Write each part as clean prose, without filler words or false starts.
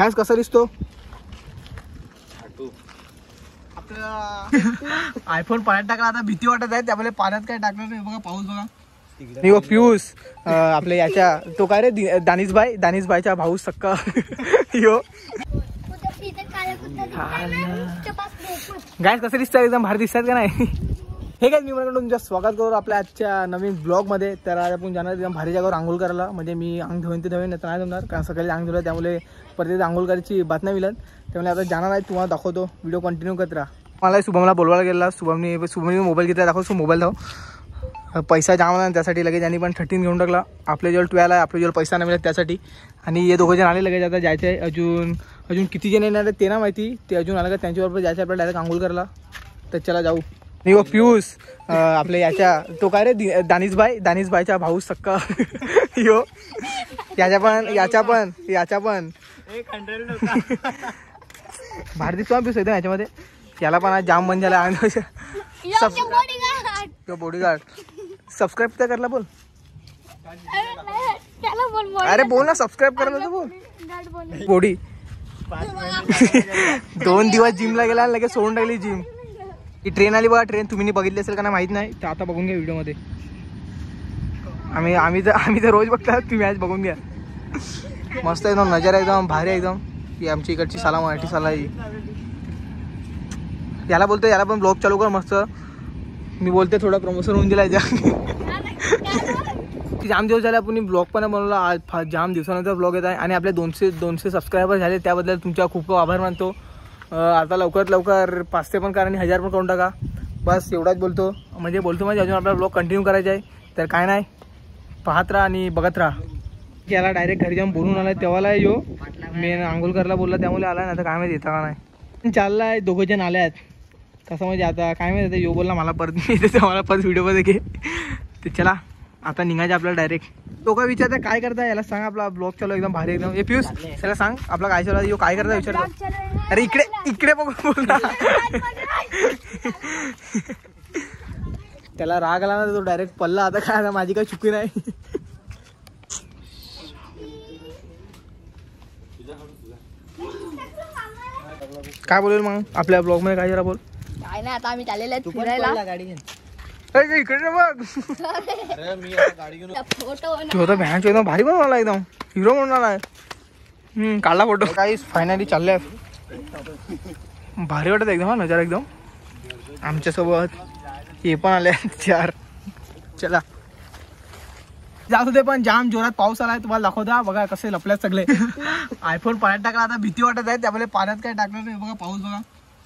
काय कसा दिसतो आयफोन पाण्यात टाकला आता भीती वाटत आहे त्यामुळे पाण्यात काय टाकलं नाही बघा पाऊस बघा नाही बघ पियुष आपल्या याच्या तो काय रे दानिशबाईचा भाऊ सक्का यो गाइस कसं दिसतं एकदम भारी दिसतात का नाही हे काय मी म्हणून तुमचं स्वागत करू आपल्या आजच्या नवीन ब्लॉग मध्ये तर आज आपण जाणार एकदम भारी जागेवर आंघोळ करायला म्हणजे मी अंग धुवेन ते धुवेन नाही जमणार कारण सकाळी अंग धुलं त्यामुळे परत आंघोळ करायची बात नाही मिळत त्यामुळे आता जाणार आहे तुम्हाला दाखवतो व्हिडिओ कंटिन्यू करत राहा मला शुभमला बोलवायला गेला शुभमने मोबाईल घेतला दाखवतो मोबाईल धाव पैसा जाम ना त्यासाठी लगेच यांनी पण 13 घेऊन टाकला आपल्या जवळ 12 आहे आपल्या जवळ पैसा नाही मिळत त्यासाठी आणि हे दोघं जण आले लगेच आता जायचं आहे अजून किती जण येणार ते ना माहिती ते अजून आलं का त्यांच्याबरोबर जायचं आपल्याला डायरेक्ट आंघोळ करायला तर चला जाऊ नाही बघ पियुष आपल्या याच्या तो काय रे दानिशबाईचा भाऊ सक्का यो याच्या पण भारी दिसतो पियुष एकदम याच्यामध्ये याला पण आज जाम बंद झाला बॉडीगार्ड सबस्क्राईब तर करला बोल अरे बोल ना सबस्क्राईब करायला तर बोल बॉडी 2 दिवस जिमला गेला लगेच सोडून टाकली जिम ही ट्रेन आली बघा ट्रेन तुम्ही बघितली असेल का नाही माहित नाही तर आता बघून घ्या व्हिडिओमध्ये आम्ही तर रोज बघता तुम्ही आज बघून घ्या मस्त एकदम नजारा एकदम भारी एकदम ही आमची इकडची साला मराठी साला याला बोलतो याला पण ब्लॉग चालू कर मस्त मी बोलते थोडा प्रमोशन होऊन दिला जाम दिवस झाले आपण ब्लॉग पण बनवला आज जाम दिवसानंतर ब्लॉग येत आहे आणि आपले 200 सबस्क्रायबर झाले त्याबद्दल तुमचा खूप खूप आभार मानतो आता लवकर 500 पण करा आणि 1000 पण करून टाका बस एवढाच बोलतो अजून आपला ब्लॉग कंटिन्यू करायचा आहे तर काय नाही पाहत राहा आणि बघत राहा याला डायरेक्ट घरी जाऊन बोलून आलाय तेव्हाला यो मी आंघोळ करायला बोलला त्यामुळे आला नाही तर काय माहिती येता का नाही चाललाय दोघं जण आले आहेत कसं म्हणजे आता काय माहिती यो बोलला मला परत मला परत व्हिडिओमध्ये घे ते चला आता निघायचं आपल्याला डायरेक्ट तो काय विचारता काय करता याला सांग आपला ब्लॉग चालू एकदम भारी एकदम हे पियुष त्याला सांग आपला काय चालू यो काय करता विचारता अरे इकडे बघ त्याला राग आला ना तो डायरेक्ट पल्ला आता काय माझी काही चुकी नाही काय बोलेल मग आपल्या ब्लॉग मध्ये काय जरा बोल काय नाही आता आम्ही चाललेलो आहे फिरायला गाडी घेऊन इकडे बघ अरे मी आता गाडी घेऊन फोटो भॅन एकदम भारी बनवला एकदम हिरो बनवला आहे काढला फोटो काही फायनली चालले भारी वाटत एकदम हा नजारा एकदम आमच्यासोबत हे पण आले 4 चला जात होते पण जाम जोरात पाऊस आलाय तुम्हाला दाखवता बघा कसे लपल्यात सगळे आयफोन पाण्यात टाकला आता भीती वाटत आहे त्यामुळे पाण्यात काय टाकलं नाही बघा पाऊस बघा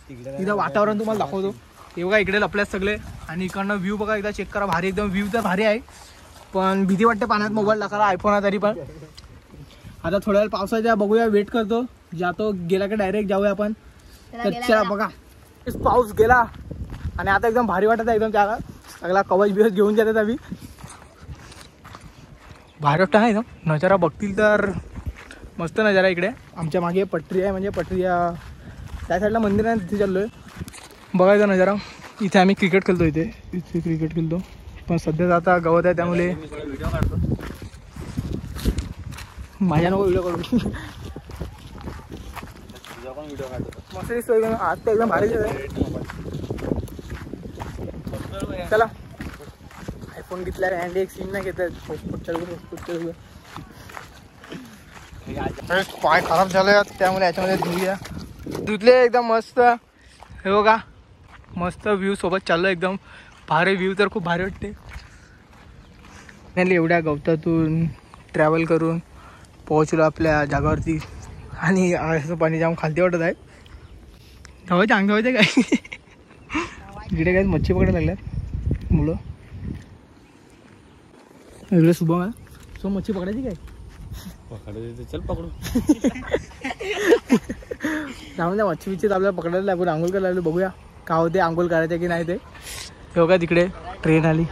तिथं वातावरण तुम्हाला दाखवतो हे बघा इकडे लपल्यात सगळे आणि इकडनं व्ह्यू बघा एकदा चेक करा भारी एकदम व्ह्यू तर भारी आहे पण भीती वाटते पाण्यात मोबाईल टाकायला आयफोन तरी पण आता थोड्या वेळ पावसाच्या बघूया वेट करतो जातो गेला की डायरेक्ट जाऊया आपण चला बघा पाऊस गेला आणि आता एकदम भारी वाटत आहे एकदम त्याला सगळा कवच बिवच घेऊन जातात आम्ही भारी वाटतं आहे एकदम नजारा बघतील तर मस्त नजारा इकडे आमच्या मागे पटरी आहे म्हणजे पटरी त्या साईडला मंदिर आहे तिथे चाललोय बघायचा नजारा इथे आम्ही क्रिकेट खेळतो इथे क्रिकेट खेळतो पण सध्या आता गवत आहे त्यामुळे माझ्या नको व्हिडिओ काढू मस्त दिसतो एकदम आज तर एकदम भारी चला आयफोन घेतला अँड एक सीन नाही घेतात पाय खराब झाले त्यामुळे याच्यामध्ये धुऊया धुतले एकदम मस्त हे बघा मस्त व्ह्यू सोबत चाललो एकदम भारी व्ह्यू तर खूप भारी वाटते एवढ्या गवतातून ट्रॅव्हल करून पोहोचलो आपल्या जागावरती आणि असं पाणी जाम खालती वाटत आहे धावायचे अंग धावायचे काय इकडे काय मच्छी पकडायला लागल्यात मुलं इकडे शुभम आहे सो मच्छी पकडायची काय पकडायची चल पकडू त्यामुळे मच्छी बिच्छी आपल्याला पकडायला लागून आंघोळ करायला लागलो बघूया का होते आंघोळ करायचं की नाही ते बघा तिकडे ट्रेन आली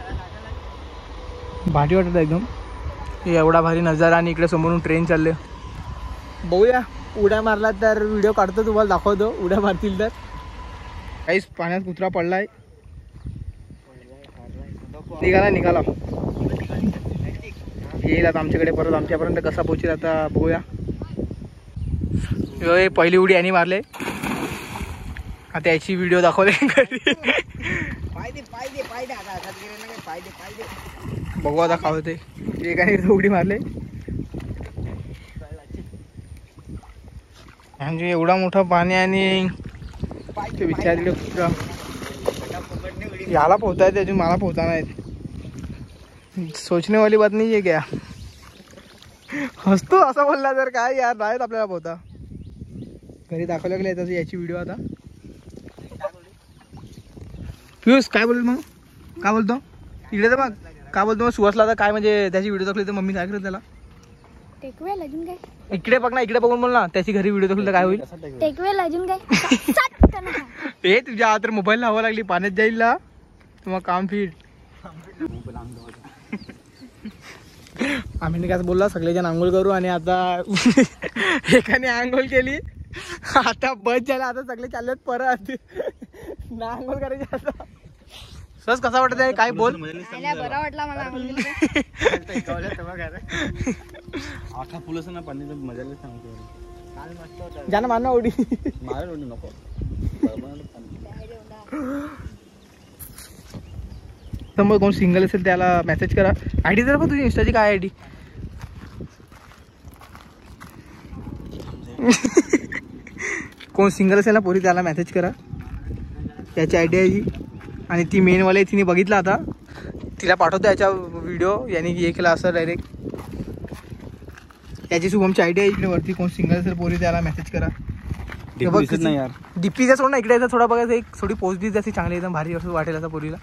भारी वाटत एकदम एवढा भारी नजारा आणि इकडे समोरून ट्रेन चालले बघूया उड्या मारला तर व्हिडिओ काढतो तुम्हाला दाखवतो उड्या मारतील तर काहीच पाण्यात कुत्रा पडलाय निघाला येईल आता आमच्याकडे परत आमच्यापर्यंत कसा पोहोचेल आता बघूया पहिली उडी यांनी मारले. आता याची व्हिडिओ दाखवले घरी. बघू आता काय होते. एकाने उडी मारले. म्हणजे एवढा मोठा पाणी आणि ते विचारले याला पोहता येते अजून मला पोहता नाही. सोचने वाली बात नाही आहे क्या. हसतो असं बोलला तर काय यार नाहीत आपल्याला पोहता. घरी दाखवलं गेलं त्याची याची व्हिडिओ. आता पियुष काय बोलेल मग. काय बोलतो इकडे तर मग काय बोलतो मग सुहासला. आता काय म्हणजे त्याची व्हिडिओ दाखवली तर मम्मी काय करत त्याला. टेकवेल अजून काय. इकडे बघ ना इकडे बघून बोल ना. त्याची घरी व्हिडिओ दाखवली तर काय होईल. टेकवेल अजून काय. हे तुझ्या तर मोबाईल हवा लागली पाण्यात जाईल ना मग काम फिट. आम्ही काय बोलला सगळेजण आंघोळ करू आणि आता एकाने आंघोळ केली. आता बस झाला. आता सगळे चाललेत परत ना आंघोळ करायची. आता सहज कसा वाटत आहे काय बोल. बरा वाटला मला. आखा फुलस ना पाणी मजाला सांगतो. जाना मारना उडी मार उडी नको. तर मग कोण सिंगल असेल त्याला मेसेज करा. आयडी जरा पण तुझी इंस्टाची काय आयडी. कोण सिंगल असेल ना पोरी त्याला मेसेज करा. त्याची आयडी आहे ही आणि ती मेनवाले तिने बघितला. आता तिला पाठवतो याचा व्हिडिओ. याने हे केला असं डायरेक्ट. याची शुभमची आयडी आहे इकडे वरती. कोण सिंगल असेल पोरी त्याला मेसेज करा. नाही यार डीपीचा सोड ना इकडे यायचा थोडा बघायचं. एक थोडी पोस्ट बी जास्त चांगली एकदम भारी असं वाटेल आता पोरीला.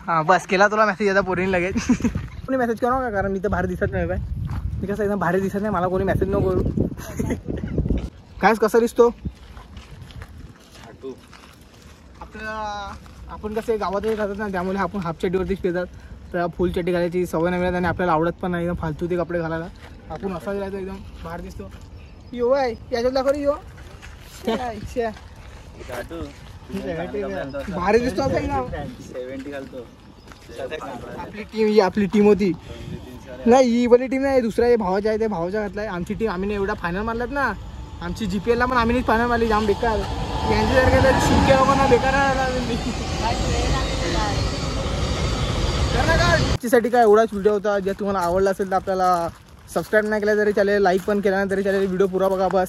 हां बस केला तुला मेसेज आता पोरीने लगेच. कोणी मेसेज करू का कारण मी तर भारी दिसत नाही. मी कसं एकदम भारी दिसत नाही. मला कोणी मेसेज नको करू. कायच कसं दिसतो आपल्याला. आपण कसं गावातच राहतात ना त्यामुळे आपण हाफ चड्डीवरतीच फिरतात. तर फुल चड्डी घालायची सवय नाही मिळत आणि आपल्याला आवडत पण नाही एकदम फालतू ते कपडे घालायला. आपण असाच राहायचं एकदम बाहेर दिसतो. यो आहे याच्यात दाखव यो भारी दिसतो. आपली टीम ही आपली टीम होती नाही. ही वाली टीम नाही दुसरा भावाच्या आहे. ते भावाच्या घातलाय. आमची टीम आम्ही एवढा फायनल मारलात ना. आमची GPL ला पण आम्ही फायनल मारली. जाम बेकार. यांच्यासारख्या शिके लोकांना बेकार त्याच्यासाठी काय एवढाच व्हिडिओ होता. जर तुम्हाला आवडला असेल तर आपल्याला सबस्क्राईब नाही केला तरी चालेल. लाईक पण केला नाही तरी चालेल. व्हिडिओ पुरा बघा बस.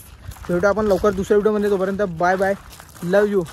भेटू आपण लवकर दुसऱ्या व्हिडिओमध्ये. तोपर्यंत बाय बाय. Love you.